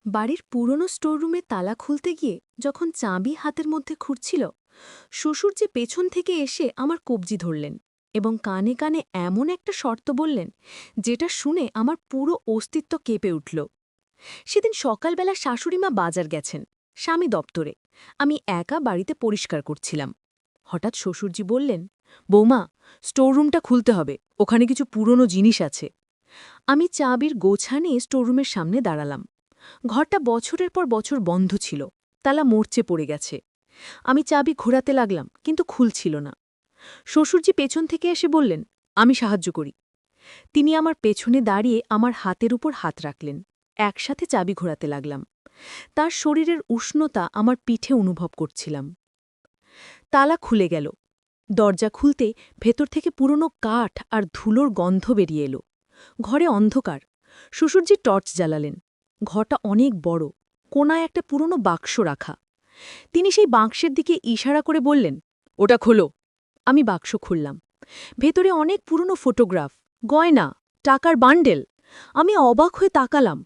বাড়ির পুরনো স্টোররুমে তালা খুলতে গিয়ে যখন চাবি হাতের মধ্যে খুঁড়ছিল শ্বশুর যে পেছন থেকে এসে আমার কবজি ধরলেন এবং কানে কানে এমন একটা শর্ত বললেন যেটা শুনে আমার পুরো অস্তিত্ব কেঁপে উঠল। সেদিন সকালবেলা শাশুড়িমা বাজার গেছেন, স্বামী দপ্তরে, আমি একা বাড়িতে পরিষ্কার করছিলাম। হঠাৎ শ্বশুরজি বললেন, বৌমা, স্টোররুমটা খুলতে হবে, ওখানে কিছু পুরনো জিনিস আছে। আমি চাবির গোছা নিয়ে স্টোররুমের সামনে দাঁড়ালাম। ঘরটা বছরের পর বছর বন্ধ ছিল, তালা মরচে পড়ে গেছে। আমি চাবি ঘোরাতে লাগলাম, কিন্তু খুলছিল না। শ্বশুরজি পেছন থেকে এসে বললেন, আমি সাহায্য করি। তিনি আমার পেছনে দাঁড়িয়ে আমার হাতের উপর হাত রাখলেন। একসাথে চাবি ঘোরাতে লাগলাম। তার শরীরের উষ্ণতা আমার পিঠে অনুভব করছিলাম। তালা খুলে গেল। দরজা খুলতে ভেতর থেকে পুরনো কাঠ আর ধুলোর গন্ধ বেরিয়ে এলো। ঘরে অন্ধকার। শ্বশুরজি টর্চ জ্বালালেন। ঘরটা অনেক বড়, কোনায় একটা পুরনো বাক্স রাখা। তিনি সেই বাক্সের দিকে ইশারা করে বললেন, ওটা খোলো। আমি বাক্স খুললাম। ভেতরে অনেক পুরনো ফটোগ্রাফ, গয়না, টাকার বান্ডেল। আমি অবাক হয়ে তাকালাম।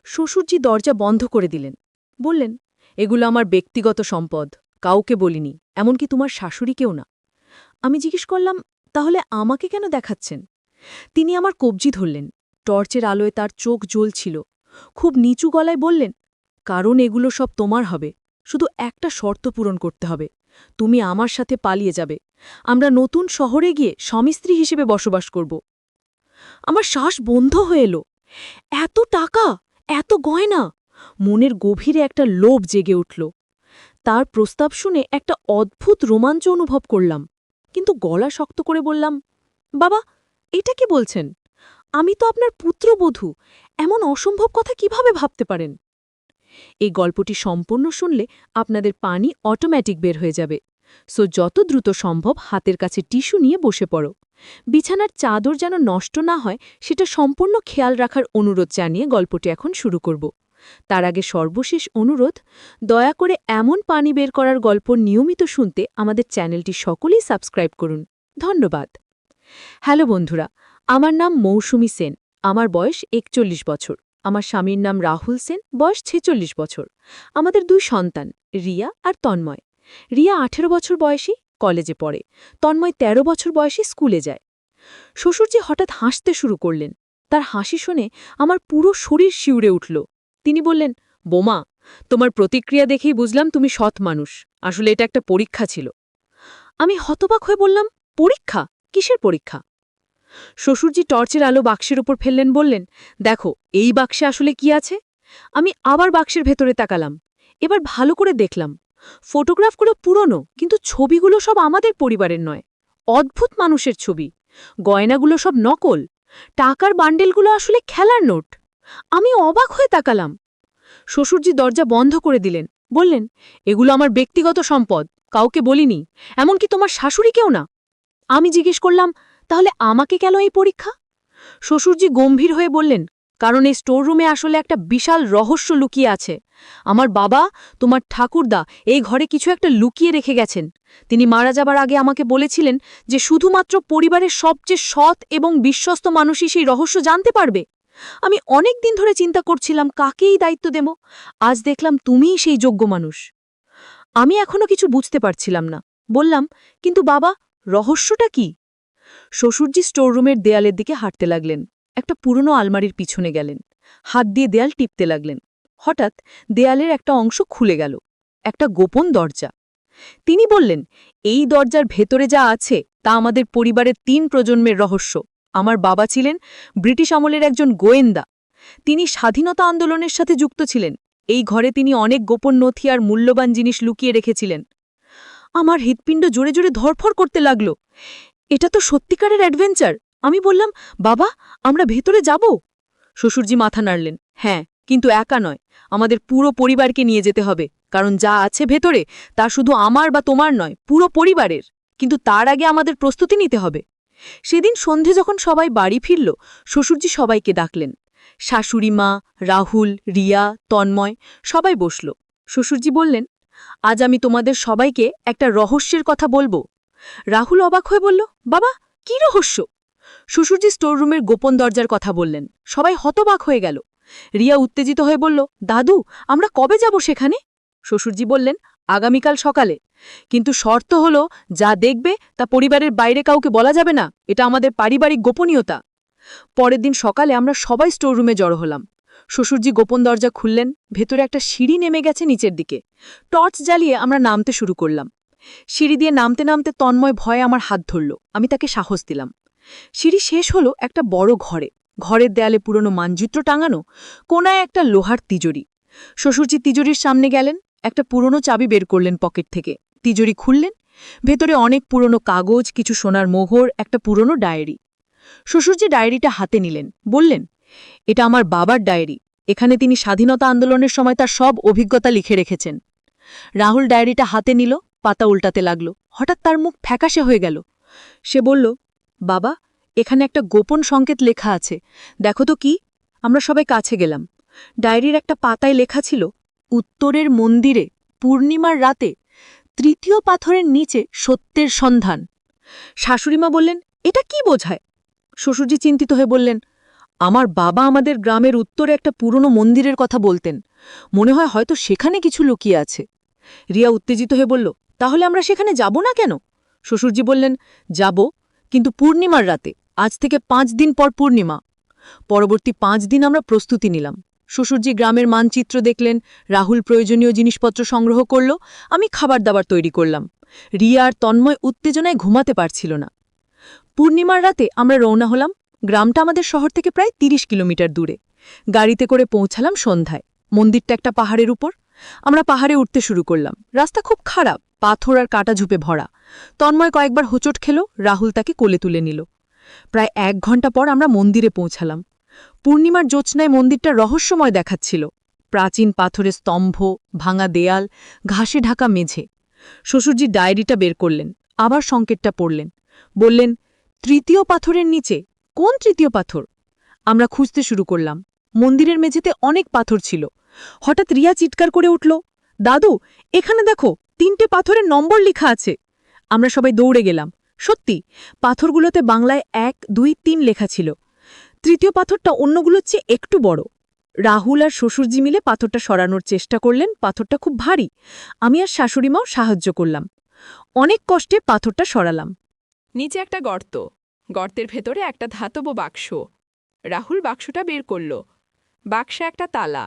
শ্বশুরজি দরজা বন্ধ করে দিলেন। বললেন, এগুলো আমার ব্যক্তিগত সম্পদ, কাউকে বলিনি, এমনকি তোমার শাশুড়িকেও না। আমি জিজ্ঞেস করলাম, তাহলে আমাকে কেন দেখাচ্ছেন? তিনি আমার কবজি ধরলেন। টর্চের আলোয় তার চোখ জ্বলছিল। খুব নিচু গলায় বললেন, কারণ এগুলো সব তোমার হবে, শুধু একটা শর্ত পূরণ করতে হবে। তুমি আমার সাথে পালিয়ে যাবে। আমরা নতুন শহরে গিয়ে স্বামী-স্ত্রী হিসেবে বসবাস করব। আমার শ্বাস বন্ধ হয়ে এলো। এত টাকা, এত গয়না! মনের গভীরে একটা লোভ জেগে উঠল। তার প্রস্তাব শুনে একটা অদ্ভুত রোমাঞ্চ অনুভব করলাম, কিন্তু গলা শক্ত করে বললাম, বাবা, এটা কি বলছেন? আমি তো আপনার পুত্রবধূ, এমন অসম্ভব কথা কিভাবে ভাবতে পারেন? এই গল্পটি সম্পূর্ণ শুনলে আপনাদের পানি অটোম্যাটিক বের হয়ে যাবে। সো যত দ্রুত সম্ভব হাতের কাছে টিস্যু নিয়ে বসে পড়ো। বিছানার চাদর যেন নষ্ট না হয় সেটা সম্পূর্ণ খেয়াল রাখার অনুরোধ জানিয়ে গল্পটি এখন শুরু করব। তার আগে সর্বশেষ অনুরোধ, দয়া করে এমন পানি বের করার গল্প নিয়মিত শুনতে আমাদের চ্যানেলটি সকলেই সাবস্ক্রাইব করুন। ধন্যবাদ। হ্যালো বন্ধুরা, আমার নাম মৌসুমী সেন। আমার বয়স ৪১ বছর। আমার স্বামীর নাম রাহুল সেন, বয়স ৪৬ বছর। আমাদের ২ সন্তান, রিয়া আর তন্ময়। রিয়া ১৮ বছর বয়সী, কলেজে পড়ে। তন্ময় ১৩ বছর বয়সী, স্কুলে যায়। শ্বশুরজি হঠাৎ হাসতে শুরু করলেন। তার হাসি শুনে আমার পুরো শরীর শিউরে উঠল। তিনি বললেন, বোমা, তোমার প্রতিক্রিয়া দেখেই বুঝলাম তুমি সৎ মানুষ। আসলে এটা একটা পরীক্ষা ছিল। আমি হতবাক হয়ে বললাম, পরীক্ষা? কিসের পরীক্ষা? শ্বশুরজি টর্চের আলো বাক্সের উপর ফেললেন, বললেন, দেখো এই বাক্সে আসলে কি আছে। আমি আবার বাক্সের ভেতরে তাকালাম। এবার ভালো করে দেখলাম। ফটোগ্রাফগুলো পুরনো, কিন্তু ছবিগুলো সব আমাদের পরিবারের নয়। অদ্ভুত মানুষের ছবি। গয়নাগুলো সব নকল। টাকার বান্ডেলগুলো আসলে খেলার নোট। আমি অবাক হয়ে তাকালাম। শ্বশুরজি দরজা বন্ধ করে দিলেন। বললেন, এগুলো আমার ব্যক্তিগত সম্পদ, কাউকে বলিনি, এমনকি তোমার শাশুড়িকেও না। আমি জিজ্ঞেস করলাম, তাহলে আমাকে কেন এই পরীক্ষা? শ্বশুরজি গম্ভীর হয়ে বললেন, কারণ এই স্টোররুমে আসলে একটা বিশাল রহস্য লুকিয়ে আছে। আমার বাবা, তোমার ঠাকুরদা, এই ঘরে কিছু একটা লুকিয়ে রেখে গেছেন। তিনি মারা যাবার আগে আমাকে বলেছিলেন যে শুধুমাত্র পরিবারের সবচেয়ে সৎ এবং বিশ্বস্ত মানুষই সেই রহস্য জানতে পারবে। আমি অনেক দিন ধরে চিন্তা করছিলাম কাকে এই দায়িত্ব দেব। আজ দেখলাম তুমিই সেই যোগ্য মানুষ। আমি এখনো কিছু বুঝতে পারছিলাম না। বললাম, কিন্তু বাবা, রহস্যটা কি? শ্বশুরজি স্টোররুমের দেয়ালের দিকে হাঁটতে লাগলেন। একটা পুরনো আলমারির পিছনে গেলেন। হাত দিয়ে দেয়াল টিপতে লাগলেন। হঠাৎ দেয়ালের একটা অংশ খুলে গেল। একটা গোপন দরজা। তিনি বললেন, এই দরজার ভেতরে যা আছে তা আমাদের পরিবারের ৩ প্রজন্মের রহস্য। আমার বাবা ছিলেন ব্রিটিশ আমলের একজন গোয়েন্দা। তিনি স্বাধীনতা আন্দোলনের সাথে যুক্ত ছিলেন। এই ঘরে তিনি অনেক গোপন নথি আর মূল্যবান জিনিস লুকিয়ে রেখেছিলেন। আমার হৃৎপিণ্ড জোরে জোরে ধরফর করতে লাগল। এটা তো সত্যিকারের অ্যাডভেঞ্চার। আমি বললাম, বাবা, আমরা ভেতরে যাব? শ্বশুরজি মাথা নাড়লেন, হ্যাঁ, কিন্তু একা নয়, আমাদের পুরো পরিবারকে নিয়ে যেতে হবে, কারণ যা আছে ভেতরে তা শুধু আমার বা তোমার নয়, পুরো পরিবারের। কিন্তু তার আগে আমাদের প্রস্তুতি নিতে হবে। সেদিন সন্ধে যখন সবাই বাড়ি ফিরল, শ্বশুরজি সবাইকে ডাকলেন। শাশুড়ি মা, রাহুল, রিয়া, তন্ময় সবাই বসল। শ্বশুরজি বললেন, আজ আমি তোমাদের সবাইকে একটা রহস্যের কথা বলবো। রাহুল অবাক হয়ে বলল, বাবা, কি রহস্য? শ্বশুরজি স্টোররুমের গোপন দরজার কথা বললেন। সবাই হতবাক হয়ে গেল। রিয়া উত্তেজিত হয়ে বলল, দাদু, আমরা কবে যাব সেখানে? শ্বশুরজি বললেন, আগামীকাল সকালে। কিন্তু শর্ত হলো, যা দেখবে তা পরিবারের বাইরে কাউকে বলা যাবে না, এটা আমাদের পারিবারিক গোপনীয়তা। পরের দিন সকালে আমরা সবাই স্টোররুমে জড়ো হলাম। শ্বশুরজি গোপন দরজা খুললেন, ভেতরে একটা সিঁড়ি নেমে গেছে নিচের দিকে। টর্চ জ্বালিয়ে আমরা নামতে শুরু করলাম। সিঁড়ি দিয়ে নামতে নামতে তন্ময় ভয়ে আমার হাত ধরল। আমি তাকে সাহস দিলাম। সিঁড়ি শেষ হলো একটা বড় ঘরে। ঘরের দেয়ালে পুরনো মানচিত্র টাঙানো, কোনায় একটা লোহার তিজুরি। শ্বশুরজি তিজুরির সামনে গেলেন, একটা পুরনো চাবি বের করলেন পকেট থেকে। তিজুরি খুললেন, ভেতরে অনেক পুরনো কাগজ, কিছু সোনার মোহর, একটা পুরনো ডায়েরি। শ্বশুরজি ডায়েরিটা হাতে নিলেন, বললেন, এটা আমার বাবার ডায়েরি। এখানে তিনি স্বাধীনতা আন্দোলনের সময় তার সব অভিজ্ঞতা লিখে রেখেছেন। রাহুল ডায়েরিটা হাতে নিল, পাতা উল্টাতে লাগল। হঠাৎ তার মুখ ফ্যাকাশে হয়ে গেল। সে বলল, বাবা, এখানে একটা গোপন সংকেত লেখা আছে, দেখো তো কি? আমরা সবাই কাছে গেলাম। ডায়েরির একটা পাতায় লেখা ছিল, উত্তরের মন্দিরে পূর্ণিমার রাতে তৃতীয় পাথরের নিচে সত্যের সন্ধান। শাশুড়িমা বললেন, এটা কি বোঝায়? শ্বশুরজি চিন্তিত হয়ে বললেন, আমার বাবা আমাদের গ্রামের উত্তরে একটা পুরনো মন্দিরের কথা বলতেন। মনে হয় হয়তো সেখানে কিছু লুকিয়ে আছে। রিয়া উত্তেজিত হয়ে বলল, তাহলে আমরা সেখানে যাব না কেন? শ্বশুরজি বললেন, যাব, কিন্তু পূর্ণিমার রাতে। আজ থেকে 5 দিন পর পূর্ণিমা। পরবর্তী 5 দিন আমরা প্রস্তুতি নিলাম। শ্বশুরজি গ্রামের মানচিত্র দেখলেন, রাহুল প্রয়োজনীয় জিনিসপত্র সংগ্রহ করল, আমি খাবার দাবার তৈরি করলাম। রিয়া আর তন্ময় উত্তেজনায় ঘুমাতে পারছিল না। পূর্ণিমার রাতে আমরা রওনা হলাম। গ্রামটা আমাদের শহর থেকে প্রায় 30 কিলোমিটার দূরে। গাড়িতে করে পৌঁছালাম সন্ধ্যায়। মন্দিরটা একটা পাহাড়ের উপর। আমরা পাহাড়ে উঠতে শুরু করলাম। রাস্তা খুব খারাপ, পাথর আর কাটা ঝুপে ভরা। তন্ময় কয়েকবার হোঁচট খেল, রাহুল তাকে কোলে তুলে নিল। প্রায় 1 ঘণ্টা পর আমরা মন্দিরে পৌঁছালাম। পূর্ণিমার জ্যোৎস্নায় মন্দিরটা রহস্যময় দেখাচ্ছিল। প্রাচীন পাথরের স্তম্ভ, ভাঙা দেয়াল, ঘাসে ঢাকা মেঝে। শ্বশুরজি ডায়েরিটা বের করলেন, আবার সংকেতটা পড়লেন। বললেন, তৃতীয় পাথরের নিচে। কোন তৃতীয় পাথর? আমরা খুঁজতে শুরু করলাম। মন্দিরের মেঝেতে অনেক পাথর ছিল। হঠাৎ রিয়া চিৎকার করে উঠল, দাদু, এখানে দেখো, 3টে পাথরের নম্বর লেখা আছে। আমরা সবাই দৌড়ে গেলাম। সত্যি, পাথরগুলোতে বাংলায় 1, 2, 3 লেখা ছিল। তৃতীয় পাথরটা অন্যগুলোর চেয়ে একটু বড়। রাহুল আর শ্বশুরজি মিলে পাথরটা সরানোর চেষ্টা করলেন। পাথরটা খুব ভারী। আমি আর শাশুড়িমাও সাহায্য করলাম। অনেক কষ্টে পাথরটা সরালাম। নিচে একটা গর্ত, গর্তের ভেতরে একটা ধাতব বাক্স। রাহুল বাক্সটা বের করল। বাক্সে একটা তালা।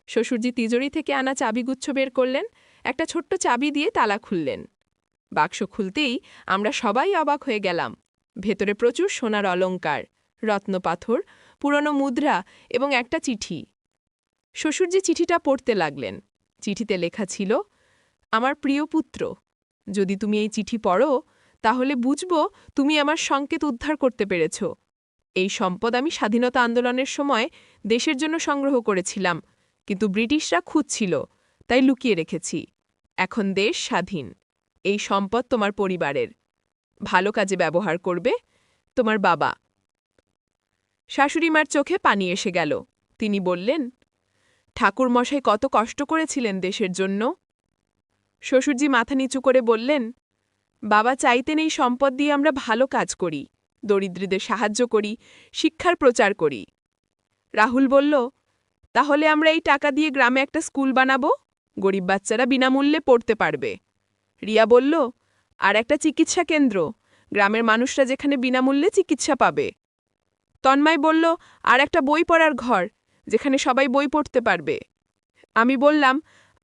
শ্বশুরজি তিজোরি থেকে আনা চাবিগুচ্ছ বের করলেন, একটা ছোট্ট চাবি দিয়ে তালা খুললেন। বাক্স খুলতেই আমরা সবাই অবাক হয়ে গেলাম। ভেতরে প্রচুর সোনার অলংকার, রত্নপাথর, পুরনো মুদ্রা এবং একটা চিঠি। শ্বশুরজি চিঠিটা পড়তে লাগলেন। চিঠিতে লেখা ছিল, আমার প্রিয় পুত্র, যদি তুমি এই চিঠি পড়ো তাহলে বুঝব তুমি আমার সংকেত উদ্ধার করতে পেরেছ। এই সম্পদ আমি স্বাধীনতা আন্দোলনের সময় দেশের জন্য সংগ্রহ করেছিলাম, কিন্তু ব্রিটিশরা খুঁজছিল, তাই লুকিয়ে রেখেছি। এখন দেশ স্বাধীন। এই সম্পদ তোমার পরিবারের। ভালো কাজে ব্যবহার করবে, তোমার বাবা। শাশুড়িমার চোখে পানি এসে গেল। তিনি বললেন, ঠাকুরমশাই কত কষ্ট করেছিলেন দেশের জন্য। শ্বশুরজি মাথা নিচু করে বললেন, বাবা চাইতেন এই সম্পদ দিয়ে আমরা ভালো কাজ করি, দরিদ্রদের সাহায্য করি, শিক্ষার প্রচার করি। রাহুল বলল, তাহলে আমরা এই টাকা দিয়ে গ্রামে একটা স্কুল বানাবো, গরিব বাচ্চারা বিনামূল্যে পড়তে পারবে। রিয়া বলল, আর একটা চিকিৎসা কেন্দ্র, গ্রামের মানুষরা যেখানে বিনামূল্যে চিকিৎসা পাবে। তন্ময় বলল, আর একটা বই পড়ার ঘর, যেখানে সবাই বই পড়তে পারবে। আমি বললাম,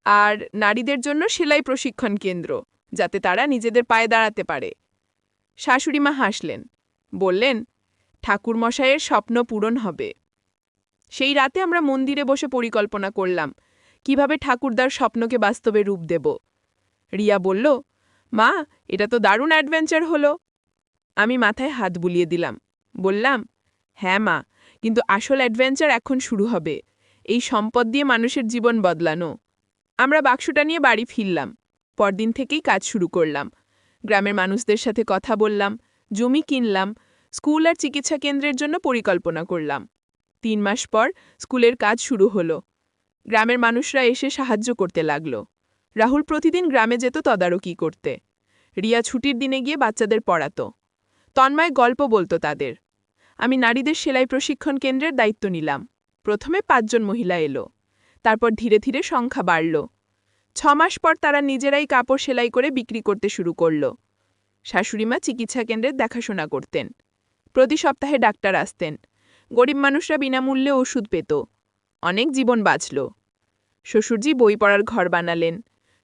আর নারীদের জন্য সেলাই প্রশিক্ষণ কেন্দ্র, যাতে তারা নিজেদের পায়ে দাঁড়াতে পারে। শাশুড়িমা হাসলেন, বললেন, ঠাকুরমশাইয়ের স্বপ্ন পূরণ হবে। সেই রাতে আমরা মন্দিরে বসে পরিকল্পনা করলাম, কিভাবে ঠাকুরদার স্বপ্নকে বাস্তবে রূপ দেব। রিয়া বলল, মা, এটা তো দারুণ অ্যাডভেঞ্চার হলো। আমি মাথায় হাত বুলিয়ে দিলাম, বললাম, হ্যাঁ মা, কিন্তু আসল অ্যাডভেঞ্চার এখন শুরু হবে, এই সম্পদ দিয়ে মানুষের জীবন বদলানো। আমরা বাক্সটা নিয়ে বাড়ি ফিরলাম। পরদিন থেকেই কাজ শুরু করলাম। গ্রামের মানুষদের সাথে কথা বললাম, জমি কিনলাম, স্কুল আর চিকিৎসা কেন্দ্রের জন্য পরিকল্পনা করলাম। 3 মাস পর স্কুলের কাজ শুরু হলো। গ্রামের মানুষরা এসে সাহায্য করতে লাগল। রাহুল প্রতিদিন গ্রামে যেত তদারকি করতে। রিয়া ছুটির দিনে গিয়ে বাচ্চাদের পড়াতো। তন্ময় গল্প বলতো তাদের। আমি নারীদের সেলাই প্রশিক্ষণ কেন্দ্রের দায়িত্ব নিলাম। প্রথমে 5 জন মহিলা এলো, তারপর ধীরে ধীরে সংখ্যা বাড়ল। 6 মাস পর তারা নিজেরাই কাপড় সেলাই করে বিক্রি করতে শুরু করল। শাশুড়িমা চিকিৎসা কেন্দ্রের দেখাশোনা করতেন। প্রতি সপ্তাহে ডাক্তার আসতেন। গরিব মানুষরা বিনামূল্যে ওষুধ পেত। অনেক জীবন বাঁচল। শ্বশুরজি বই পড়ার ঘর বানালেন।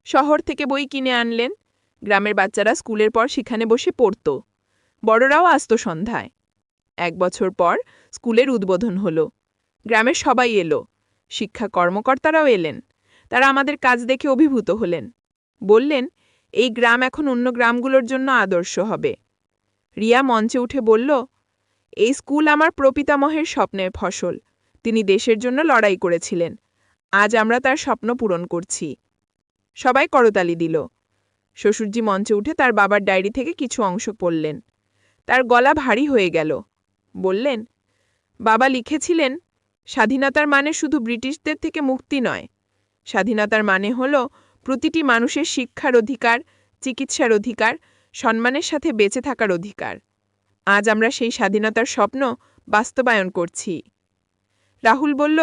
শহর থেকে বই কিনে আনলেন। গ্রামের বাচ্চারা স্কুলের পর সেখানে বসে পড়ত। বড়রাও আসত সন্ধ্যায়। 1 বছর পর স্কুলের উদ্বোধন হলো। গ্রামের সবাই এলো। শিক্ষা কর্মকর্তারাও এলেন। তারা আমাদের কাজ দেখে অভিভূত হলেন। বললেন, এই গ্রাম এখন অন্য গ্রামগুলোর জন্য আদর্শ হবে। রিয়া মঞ্চে উঠে বলল, এই স্কুল আমার প্রপিতামহের স্বপ্নের ফসল। তিনি দেশের জন্য লড়াই করেছিলেন। আজ আমরা তার স্বপ্ন পূরণ করছি। সবাই করতালি দিল। শ্বশুরজি মঞ্চে উঠে তার বাবার ডায়েরি থেকে কিছু অংশ পড়লেন। তার গলা ভারী হয়ে গেল। বললেন, বাবা লিখেছিলেন, স্বাধীনতার মানে শুধু ব্রিটিশদের থেকে মুক্তি নয়। স্বাধীনতার মানে হল প্রতিটি মানুষের শিক্ষার অধিকার, চিকিৎসার অধিকার, সম্মানের সাথে বেঁচে থাকার অধিকার। আজ আমরা সেই স্বাধীনতার স্বপ্ন বাস্তবায়ন করছি। রাহুল বলল,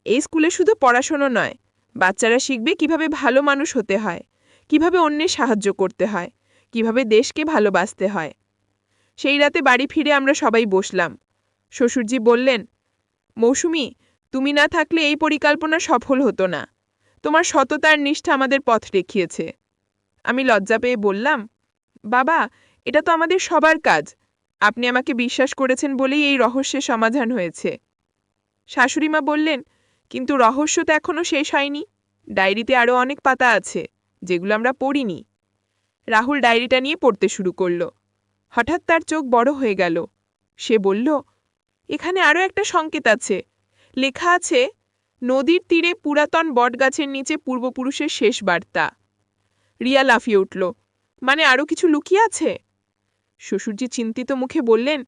এই স্কুলে শুধু পড়াশোনা নয়, বাচ্চারা শিখবে কিভাবে ভালো মানুষ হতে হয়, কিভাবে অন্যের সাহায্য করতে হয়, কিভাবে দেশকে ভালোবাসতে হয়। সেই রাতে বাড়ি ফিরে আমরা সবাই বসলাম। শ্বশুরজি বললেন, মৌসুমী, তুমি না থাকলে এই পরিকল্পনা সফল হতো না। তোমার সততার নিষ্ঠা আমাদের পথ দেখিয়েছে। আমি লজ্জা পেয়ে বললাম, বাবা, এটা তো আমাদের সবার কাজ। আপনি আমাকে বিশ্বাস করেছেন বলেই এই রহস্যের সমাধান হয়েছে। শাশুড়িমা বললেন, কিন্তু রহস্য তো এখনও শেষ হয়নি। ডায়েরিতে আরও অনেক পাতা আছে, যেগুলো আমরা পড়িনি। রাহুল ডায়েরিটা নিয়ে পড়তে শুরু করল। হঠাৎ তার চোখ বড় হয়ে গেল। সে বলল, এখানে আরও একটা সংকেত আছে। লেখা আছে, নদীর তীরে পুরাতন বটগাছের নিচে পূর্বপুরুষের শেষ বার্তা। রিয়া লাফিয়ে উঠল, মানে আরও কিছু লুকিয়ে আছে? শ্বশুরজি চিন্তিত মুখে বললেন,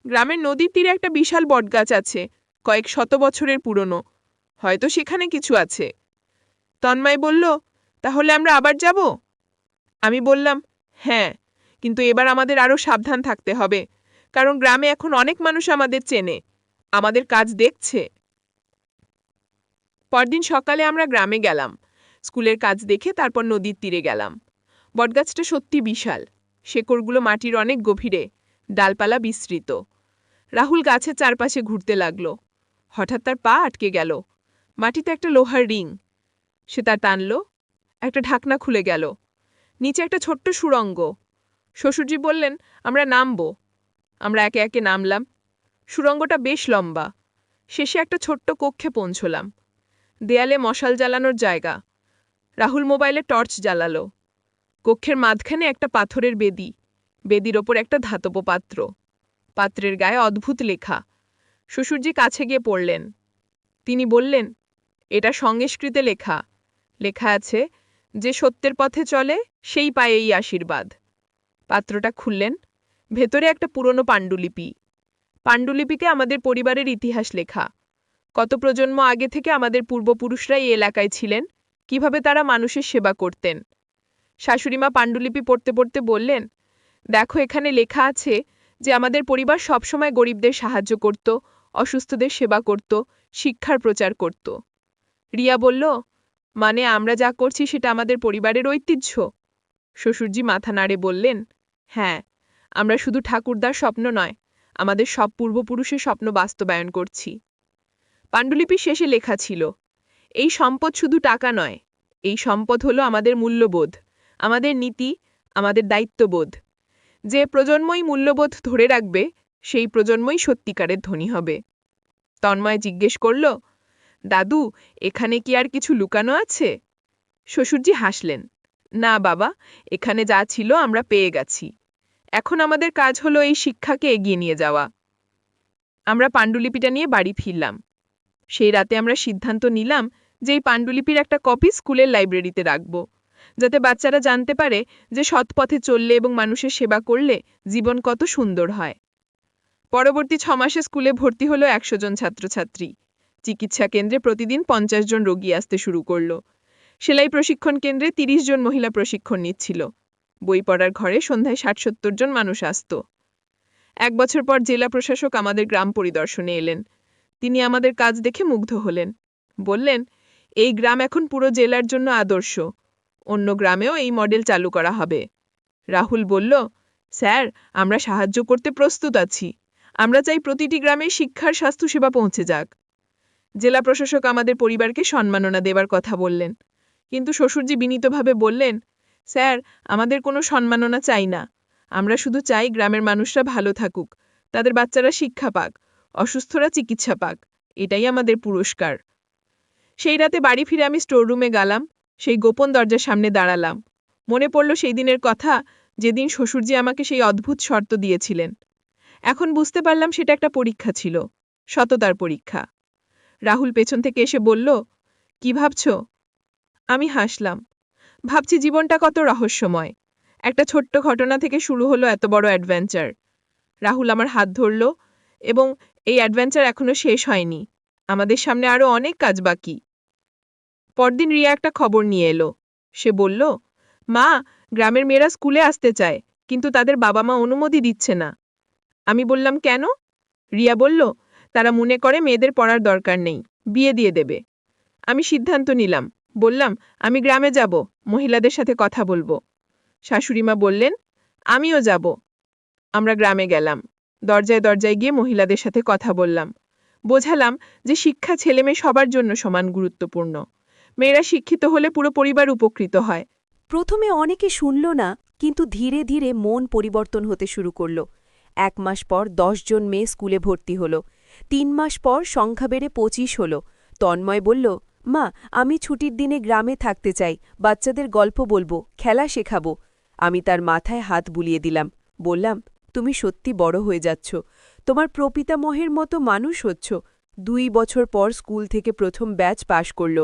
গ্রামের নদীর তীরে একটা বিশাল বটগাছ আছে, কয়েক শত বছরের পুরনো। হয়তো সেখানে কিছু আছে। তন্ময় বলল, তাহলে আমরা আবার যাব? আমি বললাম, হ্যাঁ, কিন্তু এবার আমাদের আরও সাবধান থাকতে হবে, কারণ গ্রামে এখন অনেক মানুষ আমাদের চেনে, আমাদের কাজ দেখছে। পরদিন সকালে আমরা গ্রামে গেলাম। স্কুলের কাজ দেখে তারপর নদীর তীরে গেলাম। বটগাছটা সত্যি বিশাল। শেকড়গুলো মাটির অনেক গভীরে, ডালপালা বিস্তৃত। রাহুল গাছের চারপাশে ঘুরতে লাগল। হঠাৎ তার পা আটকে গেল। মাটিতে একটা লোহার রিং। সে তা টানল। একটা ঢাকনা খুলে গেল। নিচে একটা ছোট্ট সুড়ঙ্গ। শ্বশুরজি বললেন, আমরা নামব। আমরা একে একে নামলাম। সুড়ঙ্গটা বেশ লম্বা। শেষে একটা ছোট্ট কক্ষে পৌঁছলাম। দেয়ালে মশাল জ্বালানোর জায়গা। রাহুল মোবাইলে টর্চ জ্বালালো। কক্ষের মাঝখানে একটা পাথরের বেদি। বেদির ওপর একটা ধাতব পাত্র। পাত্রের গায়ে অদ্ভুত লেখা। শ্বশুরজি কাছে গিয়ে পড়লেন। তিনি বললেন, এটা সংস্কৃতে লেখা। লেখা আছে, যে সত্যের পথে চলে সেই পায় এই আশীর্বাদ। পাত্রটা খুললেন। ভেতরে একটা পুরনো পাণ্ডুলিপি। পাণ্ডুলিপিতে আমাদের পরিবারের ইতিহাস লেখা। কত প্রজন্ম আগে থেকে আমাদের পূর্বপুরুষরা এই এলাকায় ছিলেন, কিভাবে তারা মানুষের সেবা করতেন। শাশুড়িমা পাণ্ডুলিপি পড়তে পড়তে বললেন, দেখো, এখানে লেখা আছে যে আমাদের পরিবার সবসময় গরিবদের সাহায্য করত, অসুস্থদের সেবা করত, শিক্ষার প্রচার করত। রিয়া বলল, মানে আমরা যা করছি সেটা আমাদের পরিবারের ঐতিহ্য? শ্বশুরজি মাথা নাড়ে বললেন, হ্যাঁ, আমরা শুধু ঠাকুরদার স্বপ্ন নয়, আমাদের সব পূর্বপুরুষের স্বপ্ন বাস্তবায়ন করছি। পাণ্ডুলিপি শেষে লেখা ছিল, এই সম্পদ শুধু টাকা নয়, এই সম্পদ হলো আমাদের মূল্যবোধ, আমাদের নীতি, আমাদের দায়িত্ববোধ। যে প্রজন্মই মূল্যবোধ ধরে রাখবে, সেই প্রজন্মই সত্যিকারের ধনী হবে। তন্ময় জিজ্ঞেস করল, দাদু, এখানে কি আর কিছু লুকানো আছে? শ্বশুরজি হাসলেন, না বাবা, এখানে যা ছিল আমরা পেয়ে গেছি। এখন আমাদের কাজ হলো এই শিক্ষাকে এগিয়ে নিয়ে যাওয়া। আমরা পাণ্ডুলিপিটা নিয়ে বাড়ি ফিরলাম। সেই রাতে আমরা সিদ্ধান্ত নিলাম যে এই পাণ্ডুলিপির একটা কপি স্কুলের লাইব্রেরিতে রাখব, যাতে বাচ্চারা জানতে পারে যে সৎ পথে চললে এবং মানুষের সেবা করলে জীবন কত সুন্দর হয়। পরবর্তী 6 মাসে স্কুলে ভর্তি হলো 100 জন ছাত্রছাত্রী। চিকিৎসা কেন্দ্রে প্রতিদিন 50 জন রোগী আসতে শুরু করল। সেলাই প্রশিক্ষণ কেন্দ্রে 30 জন মহিলা প্রশিক্ষণ নিচ্ছিল। বই পড়ার ঘরে সন্ধ্যায় 60-70 জন মানুষ আসত। 1 বছর পর জেলা প্রশাসক আমাদের গ্রাম পরিদর্শনে এলেন। তিনি আমাদের কাজ দেখে মুগ্ধ হলেন। বললেন, এই গ্রাম এখন পুরো জেলার জন্য আদর্শ। অন্য গ্রামেও এই মডেল চালু করা হবে। রাহুল বলল, স্যার, আমরা সাহায্য করতে প্রস্তুত আছি। আমরা চাই প্রতিটি গ্রামে শিক্ষার স্বাস্থ্যসেবা পৌঁছে যাক। জেলা প্রশাসক আমাদের পরিবারকে সম্মাননা দেবার কথা বললেন। কিন্তু শ্বশুরজি বিনীতভাবে বললেন, স্যার, আমাদের কোনো সম্মাননা চাই না। আমরা শুধু চাই গ্রামের মানুষরা ভালো থাকুক, তাদের বাচ্চারা শিক্ষা পাক, অসুস্থরা চিকিৎসা পাক। এটাই আমাদের পুরস্কার। সেই রাতে বাড়ি ফিরে আমি স্টোররুমে গেলাম, সেই গোপন দরজার সামনে দাঁড়ালাম। মনে পড়ল সেই দিনের কথা, যেদিন শ্বশুরজি আমাকে সেই অদ্ভুত শর্ত দিয়েছিলেন। এখন বুঝতে পারলাম সেটা একটা পরীক্ষা ছিল, সততার পরীক্ষা। রাহুল পেছন থেকে এসে বলল, কি ভাবছ? আমি হাসলাম। ভাবছি জীবনটা কত রহস্যময়। একটা ছোট্ট ঘটনা থেকে শুরু হলো এত বড় অ্যাডভেঞ্চার। রাহুল আমার হাত ধরল, এবং এই অ্যাডভেঞ্চার এখনো শেষ হয়নি। আমাদের সামনে আরও অনেক কাজ বাকি। পরদিন রিয়া একটা খবর নিয়ে এলো। সে বলল, মা, গ্রামের মেয়েরা স্কুলে আসতে চায়, কিন্তু তাদের বাবা মা অনুমতি দিচ্ছে না। আমি বললাম, কেন? রিয়া বলল, তারা মনে করে মেয়েদের পড়ার দরকার নেই, বিয়ে দিয়ে দেবে। আমি সিদ্ধান্ত নিলাম। বললাম, আমি গ্রামে যাব, মহিলাদের সাথে কথা বলবো। শাশুড়িমা বললেন, আমিও যাব। আমরা গ্রামে গেলাম। দরজায় দরজায় গিয়ে মহিলাদের সাথে কথা বললাম। বোঝালাম যে শিক্ষা ছেলেমেয়ে সবার জন্য সমান গুরুত্বপূর্ণ। মেয়েরা শিক্ষিত হলে পুরো পরিবার উপকৃত হয়। প্রথমে অনেকে শুনল না, কিন্তু ধীরে ধীরে মন পরিবর্তন হতে শুরু করল। 1 মাস পর 10 জন মেয়ে স্কুলে ভর্তি হল। 3 মাস পর সংখ্যা বেড়ে 25 হল। তন্ময় বলল, মা, আমি ছুটির দিনে গ্রামে থাকতে চাই, বাচ্চাদের গল্প বলবো, খেলা শেখাবো। আমি তার মাথায় হাত বুলিয়ে দিলাম। বললাম, তুমি সত্যি বড় হয়ে যাচ্ছ, তোমার প্রপিতামহের মতো মানুষ হচ্ছ। 2 বছর পর স্কুল থেকে প্রথম ব্যাচ পাশ করল।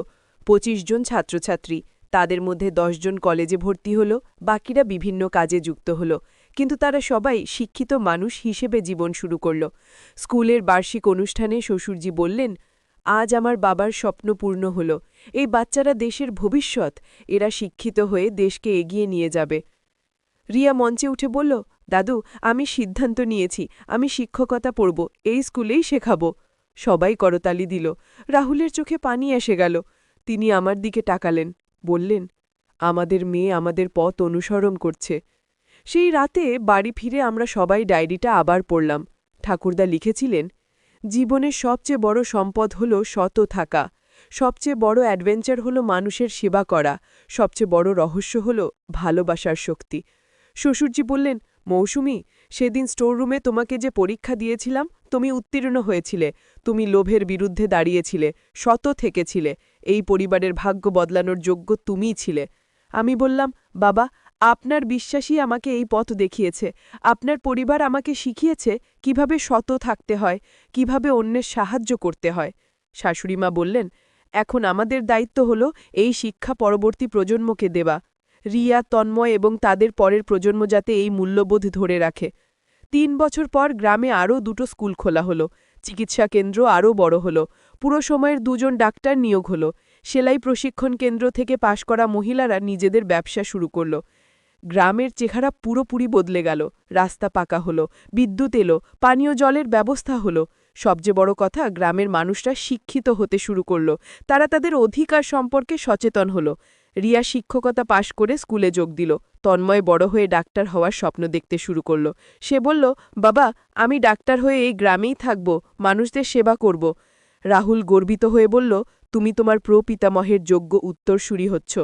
25 জন ছাত্রছাত্রী, তাদের মধ্যে 10 জন কলেজে ভর্তি হল, বাকিরা বিভিন্ন কাজে যুক্ত হল। কিন্তু তারা সবাই শিক্ষিত মানুষ হিসেবে জীবন শুরু করল। স্কুলের বার্ষিক অনুষ্ঠানে শ্বশুরজি বললেন, আজ আমার বাবার স্বপ্ন পূর্ণ হল। এই বাচ্চারা দেশের ভবিষ্যৎ, এরা শিক্ষিত হয়ে দেশকে এগিয়ে নিয়ে যাবে। রিয়া মঞ্চে উঠে বলল, দাদু, আমি সিদ্ধান্ত নিয়েছি, আমি শিক্ষকতা পড়ব, এই স্কুলেই শেখাব। সবাই করতালি দিল। রাহুলের চোখে পানি এসে গেল। তিনি আমার দিকে তাকালেন, বললেন, আমাদের মেয়ে আমাদের পথ অনুসরণ করছে। সেই রাতে বাড়ি ফিরে আমরা সবাই ডায়েরিটা আবার পড়লাম। ঠাকুরদা লিখেছিলেন, জীবনের সবচেয়ে বড় সম্পদ হল সত থাকা, সবচেয়ে বড় অ্যাডভেঞ্চার হল মানুষের সেবা করা, সবচেয়ে বড় রহস্য হল ভালোবাসার শক্তি। শ্বশুরজি বললেন, মৌসুমী, সেদিন স্টোররুমে তোমাকে যে পরীক্ষা দিয়েছিলাম, তুমি উত্তীর্ণ হয়েছিলে। তুমি লোভের বিরুদ্ধে দাঁড়িয়েছিলে, সত থেকেছিলে। এই পরিবারের ভাগ্য বদলানোর যোগ্য তুমিই ছিলে। আমি বললাম, বাবা, আপনার বিশ্বাসই আমাকে এই পথ দেখিয়েছে। আপনার পরিবার আমাকে শিখিয়েছে কিভাবে সত থাকতে হয়, কিভাবে অন্যের সাহায্য করতে হয়। শাশুড়িমা বললেন, এখন আমাদের দায়িত্ব হল এই শিক্ষা পরবর্তী প্রজন্মকে দেওয়া। রিয়া, তন্ময় এবং তাদের পরের প্রজন্ম যাতে এই মূল্যবোধ ধরে রাখে। 3 বছর পর গ্রামে আরও 2টো স্কুল খোলা হলো, চিকিৎসা কেন্দ্র আরও বড় হল, পুরো সময়ের 2 জন ডাক্তার নিয়োগ হল, সেলাই প্রশিক্ষণ কেন্দ্র থেকে পাশ করা মহিলারা নিজেদের ব্যবসা শুরু করল। গ্রামের চেহারা পুরোপুরি বদলে গেল। রাস্তা পাকা হলো, বিদ্যুৎ এলো, পানীয় জলের ব্যবস্থা হলো। সবচেয়ে বড় কথা, গ্রামের মানুষরা শিক্ষিত হতে শুরু করল। তারা তাদের অধিকার সম্পর্কে সচেতন হল। রিয়া শিক্ষকতা পাশ করে স্কুলে যোগ দিল। তন্ময় বড় হয়ে ডাক্তার হওয়ার স্বপ্ন দেখতে শুরু করল। সে বলল, বাবা, আমি ডাক্তার হয়ে এই গ্রামেই থাকব, মানুষদের সেবা করব। রাহুল গর্বিত হয়ে বলল, তুমি তোমার প্রপিতামহের যোগ্য উত্তরসূরি হচ্ছ।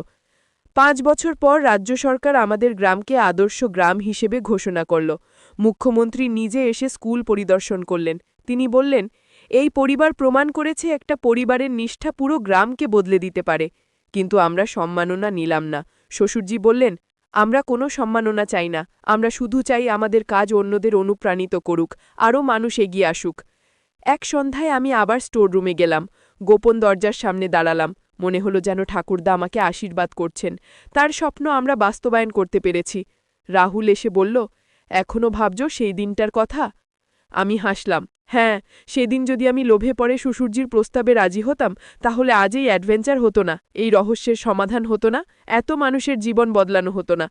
5 বছর পর রাজ্য সরকার আমাদের গ্রামকে আদর্শ গ্রাম হিসেবে ঘোষণা করল। মুখ্যমন্ত্রী নিজে এসে স্কুল পরিদর্শন করলেন। তিনি বললেন, এই পরিবার প্রমাণ করেছে একটা পরিবারের নিষ্ঠা পুরো গ্রামকে বদলে দিতে পারে। কিন্তু আমরা সম্মাননা নিলাম না। শ্বশুরজি বললেন, আমরা কোনো সম্মাননা চাই না, আমরা শুধু চাই আমাদের কাজ অন্যদের অনুপ্রাণিত করুক, আরও মানুষ এগিয়ে আসুক। এক সন্ধ্যায় আমি আবার স্টোররুমে গেলাম। গোপন দরজার সামনে দাঁড়ালাম। মনে হলো যেন ঠাকুরদা আমাকে আশীর্বাদ করছেন। তার স্বপ্ন আমরা বাস্তবায়ন করতে পেরেছি। রাহুল এসে বলল, এখনও ভাবছ সেই দিনটার কথা? আমি হাসলাম। হ্যাঁ, সেদিন যদি আমি লোভে পড়ে শ্বশুরজির প্রস্তাবে রাজি হতাম, তাহলে আজ এই অ্যাডভেঞ্চার হতো না, এই রহস্যের সমাধান হতো না, এত মানুষের জীবন বদলানো হতো না।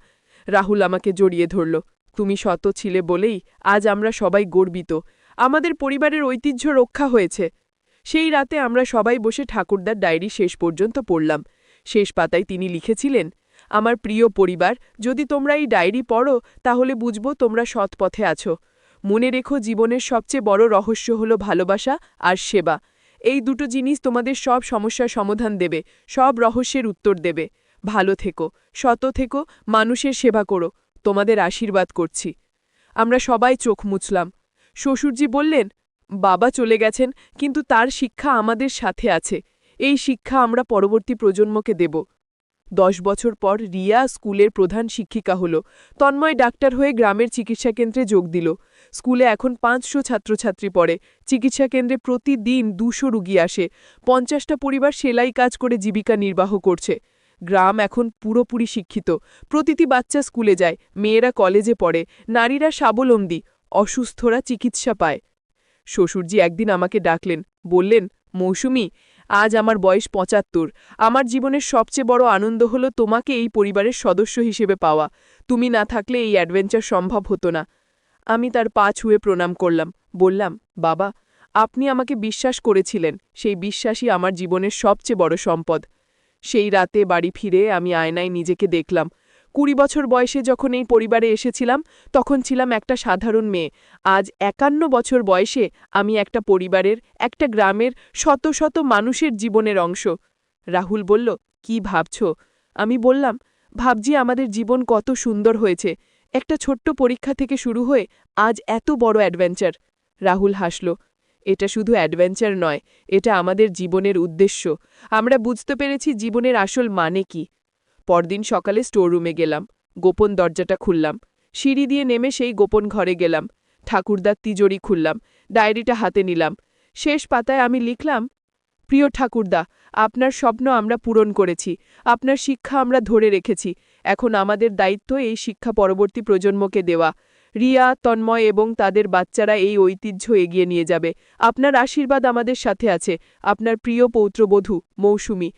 রাহুল আমাকে জড়িয়ে ধরল। তুমি সত ছিলে বলেই আজ আমরা সবাই গর্বিত। আমাদের পরিবারের ঐতিহ্য রক্ষা হয়েছে। সেই রাতে আমরা সবাই বসে ঠাকুরদার ডায়েরি শেষ পর্যন্ত পড়লাম। শেষ পাতায় তিনি লিখেছিলেন, আমার প্রিয় পরিবার, যদি তোমরা এই ডায়েরি পড়ো তাহলে বুঝব তোমরা সৎ পথে আছো। মনে রেখো, জীবনের সবচেয়ে বড় রহস্য হলো ভালোবাসা আর সেবা। এই দুটো জিনিস তোমাদের সব সমস্যার সমাধান দেবে, সব রহস্যের উত্তর দেবে। ভালো থেকো, সৎ থেকো, মানুষের সেবা করো। তোমাদের আশীর্বাদ করছি। আমরা সবাই চোখ মুছলাম। শ্বশুরজি বললেন, বাবা চলে গেছেন, কিন্তু তার শিক্ষা আমাদের সাথে আছে। এই শিক্ষা আমরা পরবর্তী প্রজন্মকে দেব। 10 বছর পর রিয়া স্কুলের প্রধান শিক্ষিকা হল। তন্ময় ডাক্তার হয়ে গ্রামের চিকিৎসাকেন্দ্রে যোগ দিল। স্কুলে এখন 500 ছাত্রছাত্রী পড়ে। চিকিৎসাকেন্দ্রে প্রতিদিন 200 রুগী আসে। 50টা পরিবার সেলাই কাজ করে জীবিকা নির্বাহ করছে। গ্রাম এখন পুরোপুরি শিক্ষিত। প্রতিটি বাচ্চা স্কুলে যায়, মেয়েরা কলেজে পড়ে, নারীরা স্বাবলম্বী, অসুস্থরা চিকিৎসা পায়। শ্বশুরজি একদিন আমাকে ডাকলেন, বললেন, মৌসুমী, আজ আমার বয়স 75। আমার জীবনের সবচেয়ে বড় আনন্দ হলো তোমাকে এই পরিবারের সদস্য হিসেবে পাওয়া। তুমি না থাকলে এই অ্যাডভেঞ্চার সম্ভব হতো না। আমি তার পা ছুঁয়ে প্রণাম করলাম, বললাম, বাবা, আপনি আমাকে বিশ্বাস করেছিলেন, সেই বিশ্বাসই আমার জীবনের সবচেয়ে বড় সম্পদ। সেই রাতে বাড়ি ফিরে আমি আয়নায় নিজেকে দেখলাম। 20 বছর বয়সে যখন এই পরিবারে এসেছিলাম তখন ছিলাম একটা সাধারণ মেয়ে। আজ 51 বছর বয়সে আমি একটা পরিবারের, একটা গ্রামের, শত শত মানুষের জীবনের অংশ। রাহুল বলল, কি ভাবছ? আমি বললাম, ভাবছি আমাদের জীবন কত সুন্দর হয়েছে। একটা ছোট্ট পরীক্ষা থেকে শুরু হয়ে আজ এত বড় অ্যাডভেঞ্চার। রাহুল হাসল, এটা শুধু অ্যাডভেঞ্চার নয়, এটা আমাদের জীবনের উদ্দেশ্য। আমরা বুঝতে পেরেছি জীবনের আসল মানে কি। পরদিন সকালে স্টোররুমে গেলাম, গোপন দরজাটা খুললাম, সিঁড়ি দিয়ে নেমে সেই গোপন ঘরে গেলাম, ঠাকুরদার তিজোরি খুললাম, ডায়েরিটা হাতে নিলাম। শেষ পাতায় আমি লিখলাম, প্রিয় ঠাকুরদা, আপনার স্বপ্ন আমরা পূরণ করেছি, আপনার শিক্ষা আমরা ধরে রেখেছি। এখন আমাদের দায়িত্ব এই শিক্ষা পরবর্তী প্রজন্মকে দেওয়া। রিয়া, তন্ময় এবং তাদের বাচ্চারা এই ঐতিহ্য এগিয়ে নিয়ে যাবে। আপনার আশীর্বাদ আমাদের সাথে আছে। আপনার প্রিয় পৌত্রবধূ মৌসুমী।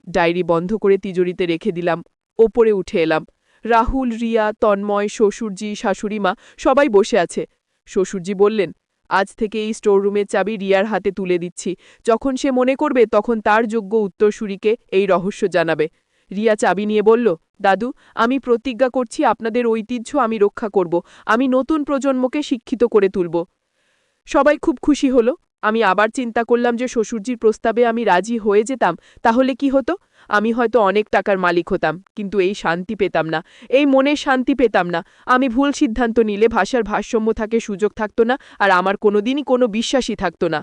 ডায়েরি বন্ধ করে তিজোরিতে রেখে দিলাম। ওপরে উঠে এলাম। রাহুল, রিয়া, তন্ময়, শ্বশুরজি, শাশুড়িমা সবাই বসে আছে। শ্বশুরজি বললেন, আজ থেকে এই স্টোররুমের চাবি রিয়ার হাতে তুলে দিচ্ছি। যখন সে মনে করবে তখন তার যোগ্য উত্তরসূরিকে এই রহস্য জানাবে। রিয়া চাবি নিয়ে বলল, দাদু, আমি প্রতিজ্ঞা করছি আপনাদের ঐতিহ্য আমি রক্ষা করব। আমি নতুন প্রজন্মকে শিক্ষিত করে তুলব। সবাই খুব খুশি হলো। আমি আবার চিন্তা করলাম যে শ্বশুরজির প্রস্তাবে আমি রাজি হয়ে যেতাম তাহলে কি হতো? আমি হয়তো অনেক টাকার মালিক হতাম, কিন্তু এই শান্তি পেতাম না, এই মনের শান্তি পেতাম না। আমি ভুল সিদ্ধান্ত নিলে ভাষার ভারসাম্য থাকে সুযোগ থাকতো না, আর আমার কোনোদিনই কোনো বিশ্বাসই থাকতো না।